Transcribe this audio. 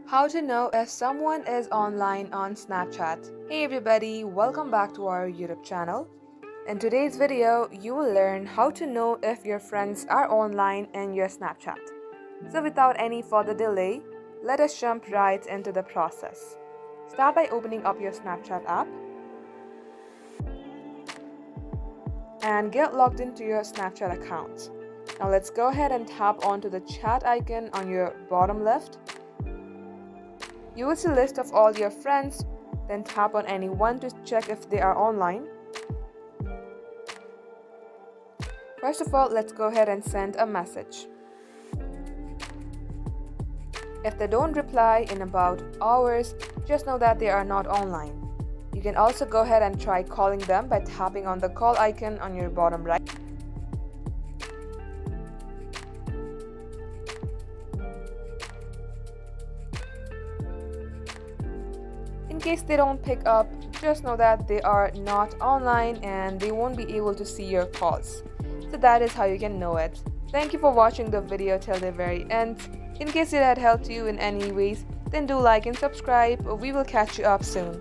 How to know if someone is online on Snapchat. Hey everybody, welcome back to our YouTube channel. In today's video, you will learn how to know if your friends are online in your Snapchat. So without any further delay, let us jump right into the process. Start by opening up your Snapchat app and get logged into your Snapchat account. Now let's go ahead and tap onto the chat icon on your bottom left. You will see a list of all your friends, then tap on any one to check if they are online. First of all, let's go ahead and send a message. If they don't reply in about hours, just know that they are not online. You can also go ahead and try calling them by tapping on the call icon on your bottom right. In case they don't pick up, just know that they are not online and they won't be able to see your calls. So that is how you can know it. Thank you for watching the video till the very end. In case it had helped you in any ways, then do like and subscribe. We will catch you up soon.